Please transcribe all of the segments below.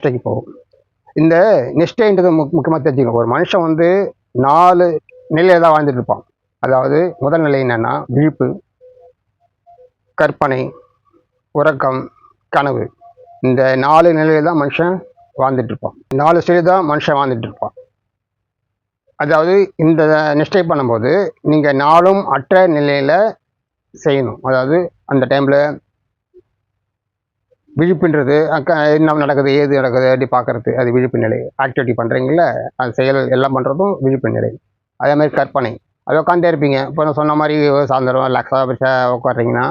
நிஷ்டைக்கு போகும். இந்த நிஷ்டைன்றது முக்கியமாக தெரிஞ்சுக்கணும். ஒரு மனுஷன் வந்து 4 நிலையில தான் வாழ்ந்துட்டு இருப்பான். அதாவது முதல் நிலை என்னன்னா விழிப்பு, கற்பனை, உறக்கம், கனவு. இந்த 4 நிலையில தான் மனுஷன் வாழ்ந்துட்டு இருப்பான். 4 ஸ்டேஜ் தான் மனுஷன் வாழ்ந்துட்டு இருப்பான். அதாவது இந்த நிஷ்டை பண்ணும்போது நீங்கள் நாளும் அற்ற நிலையில் செய்யணும். அதாவது அந்த டைமில் விழிப்புன்றது என்ன நடக்குது, ஏது நடக்குது அப்படி பார்க்கறது, அது விழிப்பு நிலை. ஆக்டிவிட்டி பண்ணுறீங்கள, அது செயல் எல்லாம் பண்ணுறதும் விழிப்பு நிலை. அதே மாதிரி கற்பனை, அது உட்காந்தே இருப்பீங்க. இப்போ நான் சொன்ன மாதிரி சாயந்தரம் ரிலாக்ஸாக உட்காடுறீங்கன்னா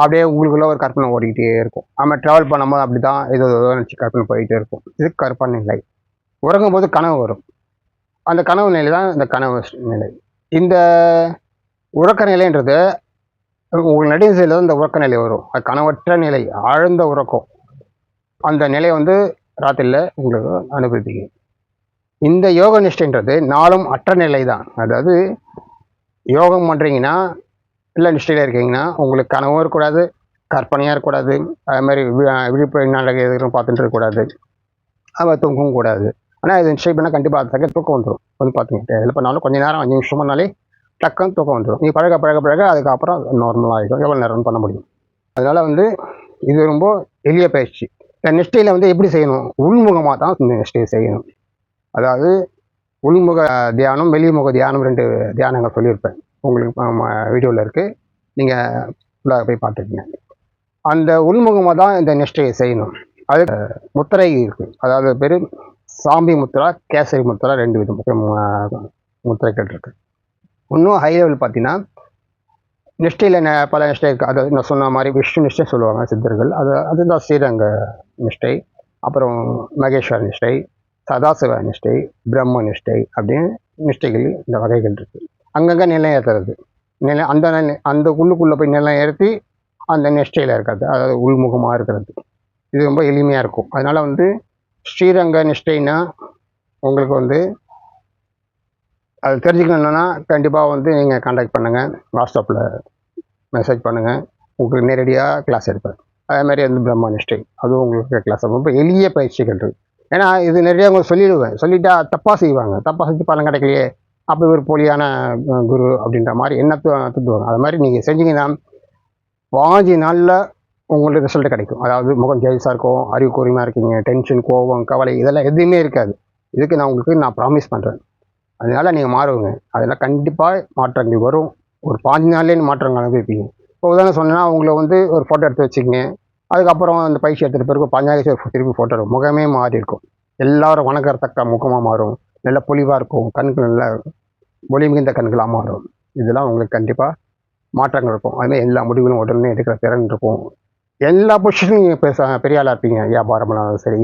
அப்படியே உங்களுக்குள்ள ஒரு கற்பனை ஓடிக்கிட்டே இருக்கும். நம்ம ட்ராவல் பண்ணும்போது அப்படி தான் ஏதோ நினச்சி கற்பனை போயிட்டே இருக்கும். இது கற்பனை நிலை. உறங்கும் போது கனவு வரும். அந்த கனவு நிலை தான் இந்த கனவு நிலை. இந்த உறக்க நிலைன்றது உங்களுக்கு நடுநிலையில் தான் இந்த உறக்க நிலை வரும். அது கனவற்ற நிலை, ஆழ்ந்த உறக்கம். அந்த நிலையை வந்து ராத்திரியில் உங்களுக்கு அனுபவிப்பீங்க. இந்த யோக நிஷ்டைன்றது நாளும் அற்ற நிலை தான். அதாவது யோகம் பண்ணுறீங்கன்னா இல்லை நிஷ்டையில் இருக்கீங்கன்னா உங்களுக்கு கனவும் இருக்கக்கூடாது, கற்பனையாக இருக்கக்கூடாது, அது மாதிரி விழிப்பு நடக்கிறதும் பார்த்துட்டு இருக்கக்கூடாது, அதை தூங்கவும் கூடாது. ஆனால் இது நிஷ்டை பண்ணால் கண்டிப்பாக தக்க தூக்கம் வந்துடும். வந்து பார்த்துக்கிட்டு எது பண்ணாலும் கொஞ்சம் நேரம் 5 நிமிஷம் பண்ணாலே டக்குன்னு தூக்கம் வந்துடும். நீ பழக பழக பழக அதுக்கப்புறம் நார்மலாக ஆகிடும். எவ்வளோ நேரம் பண்ண முடியும். அதனால் வந்து இது ரொம்ப எளிய பயிற்சி. இந்த நிஷ்டையில் வந்து எப்படி செய்யணும்? உள்முகமாக தான் இந்த நிஷ்டையை செய்யணும். அதாவது உள்முக தியானம், வெளிமுக தியானம் 2 தியானங்கள் சொல்லியிருப்பேன். உங்களுக்கு வீடியோவில் இருக்குது, நீங்கள் ஃபுல்லாக போய் பார்த்துக்கங்க. அந்த உள்முகமாக தான் இந்த நிஷ்டையை செய்யணும். அது முத்திரை இருக்குது. அதாவது பேர் சாம்பி முத்திரா, கேசரி முத்திரா, 2 விதம் முத்திரைகள் இருக்குது. இன்னும் ஹை லெவல் பார்த்தீங்கன்னா நிஷ்டையில் பல நிஷ்டை இருக்குது. அதாவது நான் சொன்ன மாதிரி விஷ்ணு நிஷ்டை சொல்லுவாங்க சித்தர்கள். அதுதான் ஸ்ரீரங்க நிஷ்டை, அப்புறம் மகேஸ்வர நிஷ்டை, சதாசிவ நிஷ்டை, பிரம்ம நிஷ்டை அப்படின்னு நிஷ்டைகள் இந்த வகைகள் இருக்குது. அங்கங்கே நிலம் ஏற்றுறது, அந்த உள்ளுக்குள்ளே போய் நிலம் ஏற்றி அந்த நிஷ்டையில் இருக்கிறது, அதாவது உள்முகமாக இருக்கிறது. இது ரொம்ப எளிமையாக இருக்கும். அதனால் வந்து ஸ்ரீரங்க நிஷ்டைன்னா உங்களுக்கு வந்து அது தெரிஞ்சுக்கணுன்னா கண்டிப்பாக வந்து நீங்கள் கான்டாக்ட் பண்ணுங்கள், வாட்ஸ்அப்பில் மெசேஜ் பண்ணுங்கள். உங்களுக்கு நேரடியாக கிளாஸ் எடுப்பேன். அதேமாதிரி வந்து பிரம்மா நிஷ்டை, அதுவும் உங்களுக்கு கிளாஸ் ரொம்ப எளிய பயிற்சிகள் இருக்குது. ஏன்னா இது நிறைய உங்களுக்கு சொல்லிவிடுவேன். சொல்லிட்டா தப்பாக செய்வாங்க, தப்பாக செஞ்சு பலன் கிடைக்கலையே, அப்போ ஒரு போலியான குரு அப்படின்ற மாதிரி என்ன தத்துவாங்க. அது மாதிரி நீங்கள் செஞ்சீங்கன்னா 5 நாளில் உங்களுக்கு ரிசல்ட் கிடைக்கும். அதாவது முகம் ஜெயிஸாக இருக்கும், அறிவு கூர்மையாக இருக்கீங்க, டென்ஷன், கோபம், கவலை இதெல்லாம் எதுவுமே இருக்காது. இதுக்கு நான் ப்ராமிஸ் பண்ணுறேன். அதனால் நீங்கள் மாறுவங்க. அதெல்லாம் கண்டிப்பாக மாற்றங்கள் வரும். ஒரு 5 நாள்லேயே மாற்றங்கள் அனுபவிப்பீங்க. இப்போ உதாரணம் சொன்னால் உங்களை வந்து ஒரு ஃபோட்டோ எடுத்து வச்சுக்கிங்க. அதுக்கப்புறம் அந்த பயிற்சி எடுத்துகிட்டு பிறகு 5 நாளைக்கு திருப்பி ஃபோட்டோ இருக்கும். முகமே மாறி இருக்கும். எல்லோரும் வணக்கத்தக்க முகமாக மாறும். நல்ல பொலிவாக இருக்கும். கண்கள் நல்ல ஒளி மிகுந்த கண்களாக மாறும். இதெல்லாம் உங்களுக்கு கண்டிப்பாக மாற்றங்கள் இருக்கும். அதுமாதிரி எல்லா முடிவுகளும் உடனே எடுக்கிற திறன் இருக்கும். எல்லா பொசிஷனும் நீங்கள் பெரிய ஆளாக இருப்பீங்க. வியாபாரம்னாலும் சரி,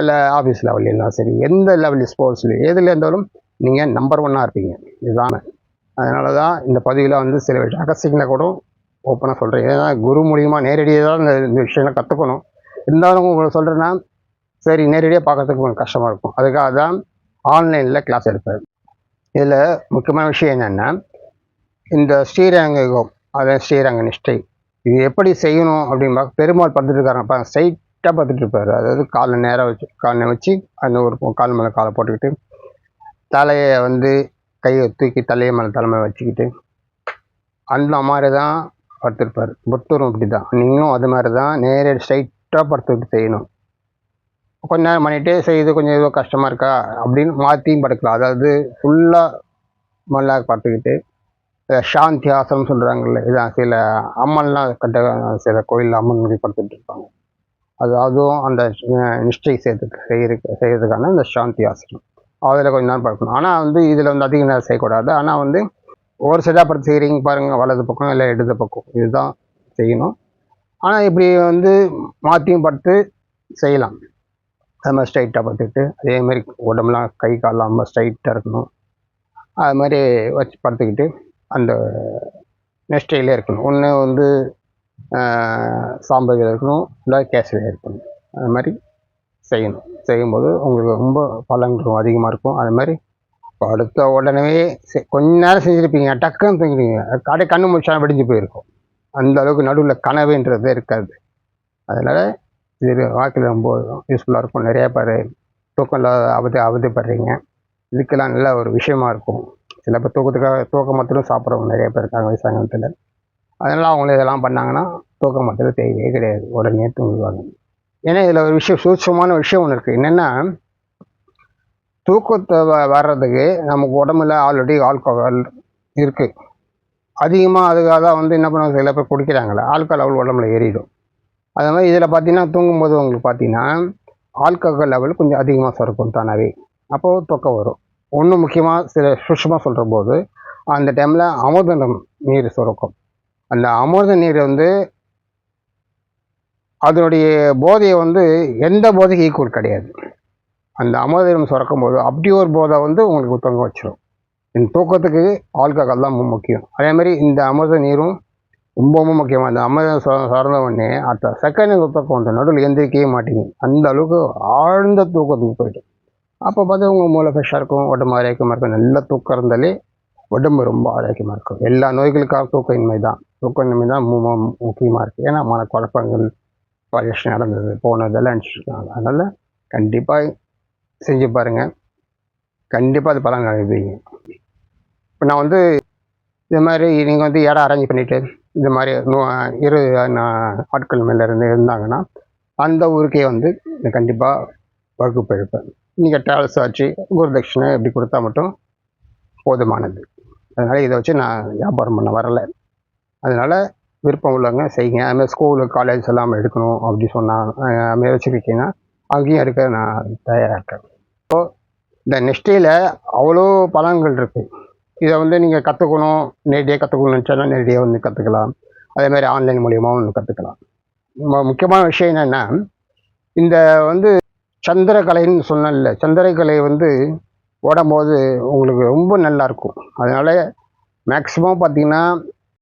இல்லை ஆஃபீஸ் லெவல்லாம் சரி, எந்த லெவலில் ஸ்போர்ட்ஸ்லையும் எதில் இருந்தாலும் நீங்கள் நம்பர் 1 இருப்பீங்க. இதுதான். அதனால தான் இந்த பதிவில் வந்து சில ரகசியங்களை கூட ஓப்பனாக சொல்கிறேன். ஏன்னா குரு மூலியமாக நேரடியாக தான் இந்த விஷயங்களை கற்றுக்கணும். இருந்தாலும் உங்களுக்கு சொல்கிறேன்னா சரி, நேரடியாக பார்க்கறதுக்கு கொஞ்சம் கஷ்டமாக இருக்கும். அதுக்காக தான் ஆன்லைனில் கிளாஸ் எடுப்பேன். இதில் முக்கியமான விஷயம் என்னென்னா இந்த ஸ்ரீரங்க யோகம், அதாவது ஸ்ரீரங்க நிஷ்டை, இது எப்படி செய்யணும் அப்படின்னு பார்க்க பெருமாள் பார்த்துட்டு இருக்காருப்பா, ஸ்ட்ரைட்டாக பார்த்துட்டு இருப்பார். அதாவது காலை நேராக காலை வச்சு அந்த ஒரு கால் மேலே காலை போட்டுக்கிட்டு தலையை வந்து கையை தூக்கி தலையை மேலே தலைமை வச்சுக்கிட்டு அந்த மாதிரி தான் படுத்துருப்பார். புத்தரும் அப்படி தான், நீங்களும் அது மாதிரி தான் நேரடி ஸ்ட்ரைட்டாக படுத்துக்கிட்டு செய்யணும். கொஞ்ச நேரம் பண்ணிகிட்டே செய்யுது கொஞ்சம் ஏதோ கஷ்டமாக இருக்கா அப்படின்னு மாற்றியும் படுக்கலாம். அதாவது ஃபுல்லாக நல்லா படுத்துக்கிட்டு சாந்தி ஆசனம் சொல்கிறாங்கல்ல, இதான் சில அம்மன்லாம் சில கோயிலில் அம்மன் படுத்துட்டு இருப்பாங்க. அதுவும் அந்த நிஷ்டை செய்யறதுக்கான இந்த சாந்தி ஆசனம், அதில் கொஞ்சம் நேரம் படுக்கணும். ஆனால் வந்து இதில் வந்து அதிக நேரம் செய்யக்கூடாது. ஆனால் வந்து ஒரு சைடாக படுத்து செய்கிறீங்க பாருங்கள், வலது பக்கம் இல்லை இடது பக்கம், இதுதான் செய்யணும். ஆனால் இப்படி வந்து மாற்றியும் படுத்து செய்யலாம். அது மாதிரி ஸ்ட்ரைட்டாக படுத்துக்கிட்டு அதேமாதிரி உடம்புலாம் கை காலெலாம் ரொம்ப ஸ்ட்ரைட்டாக இருக்கணும். அது மாதிரி வச்சு படுத்துக்கிட்டு அந்த நிஷ்டையிலே இருக்கணும். ஒன்று வந்து சாம்பல் இருக்கணும், இல்லை கேசரியில் இருக்கணும். அது மாதிரி செய்யணும். செய்யும்போது உங்களுக்கு ரொம்ப பலன்களும் அதிகமாக இருக்கும். அது மாதிரி அடுத்த உடனே கொஞ்ச நேரம் செஞ்சுருப்பீங்க, டக்குன்னு தூங்கிடுவீங்க. அப்படியே கண்ணு முடிச்சா வெடிஞ்சு போயிருக்கும். அந்த அளவுக்கு நடுவில் கனவுன்றதே இருக்காது. அதனால் இது வாழ்க்கையில் ரொம்ப யூஸ்ஃபுல்லாக இருக்கும். நிறையா பேர் தூக்கம் இல்லாத அவதிப்படுறீங்க. இதுக்கெல்லாம் நல்ல ஒரு விஷயமா இருக்கும். சில பேர் தூக்க மாத்திரம் சாப்பிட்றவங்க நிறைய பேர் இருக்காங்க வயசானத்தில். அதனால் அவங்களும் இதெல்லாம் பண்ணாங்கன்னா தூக்க மாத்திரம் தேவையே கிடையாது, உடனே தூங்குவாங்க. ஏன்னா இதில் ஒரு விஷயம், சூட்சமான விஷயம் ஒன்று இருக்குது. என்னென்னா, தூக்கத்தை வர்றதுக்கு நமக்கு உடம்புல ஆல்ரெடி ஆல்கஹால் இருக்குது. அதிகமாக அதுக்காக தான் என்ன பண்ணுவாங்க, சில பேர் குடிக்கிறாங்களே, ஆல்கஹால் லெவல் உடம்புல ஏறிடும். அது மாதிரி இதில் பார்த்தீங்கன்னா, தூங்கும்போது உங்களுக்கு பார்த்தீங்கன்னா ஆல்கஹால் லெவல் கொஞ்சம் அதிகமாக சுரக்கும் தானாகவே. அப்போது தூக்கம் வரும். ஒன்றும் முக்கியமாக சில சூட்சமாக சொல்கிற போது அந்த டைமில் அமிர்த நீர் சுரக்கும். அந்த அமிர்த நீர் அதனுடைய போதையை எந்த போதைக்கு ஈக்குவல் கிடையாது. அந்த அமிர்தம் சுரக்கும் போது அப்படி ஒரு போதை உங்களுக்கு தூங்க வச்சிடும். இந்த தூக்கத்துக்கு ஆல்கஹால் தான் ரொம்ப முக்கியம். அதே மாதிரி இந்த அமிர்த நீரும் ரொம்பவும் முக்கியமாக, அந்த அமிர்தம் சுரந்த உடனே அடுத்த செகண்ட் தூக்கம் நடுவில் எந்திரிக்கவே மாட்டீங்க. அந்த அளவுக்கு ஆழ்ந்த தூக்கத்துக்கு போய்ட்டு அப்போ பார்த்தா உங்கள் மூளை ஃப்ரெஷ்ஷாக இருக்கும், உடம்பு ஆரோக்கியமாக இருக்கும். நல்ல தூக்கம் இருந்தாலே உடம்பு ரொம்ப ஆரோக்கியமாக இருக்கும். எல்லா நோய்களுக்காக தூக்கமின்மை தான் முக்கியமாக இருக்குது. ஏன்னா மனக்குழப்பங்கள் பரிசு நடந்தது போனதெல்லாம் நினச்சிருக்காங்க. அதனால் கண்டிப்பாக செஞ்சு பாருங்கள், கண்டிப்பாக அது பலன் அடைவீங்க. இப்போ நான் இது மாதிரி நீங்கள் இடம் அரேஞ்ச் பண்ணிவிட்டு இந்த மாதிரி இரு ஆட்கள் மேலே இருந்தாங்கன்னா அந்த ஊருக்கே கண்டிப்பாக வகுப்பு எடுப்பேன். நீங்கள் ட்ராவல்ஸ் ஆச்சு குருதட்சிணை எப்படி கொடுத்தா மட்டும் போதுமானது. அதனால் இதை வச்சு நான் வியாபாரம் பண்ண வரலை. அதனால் விருப்பம் உள்ளவங்க செய்யுங்க. அதுமாதிரி ஸ்கூலு காலேஜ் எல்லாம் எடுக்கணும் அப்படி சொன்னால் அதுமாதிரி வச்சுருக்கீங்கன்னா அங்கேயும் எடுக்க நான் தயாராக இருக்கேன். ஸோ இந்த நெக்ஸ்டில் அவ்வளோ பலன்கள் இருக்குது. இதை நீங்கள் கற்றுக்கணும், நேரடியாக கற்றுக்கணும்னு நினச்சாலும் நேரடியாக கற்றுக்கலாம். அதேமாதிரி ஆன்லைன் மூலியமாகவும் கற்றுக்கலாம். முக்கியமான விஷயம் என்னென்னா, இந்த சந்திரக்கலைன்னு சொன்னேன்ல, சந்திரக்கலை ஓடும்போது உங்களுக்கு ரொம்ப நல்லாயிருக்கும். அதனால் மேக்ஸிமம் பார்த்திங்கன்னா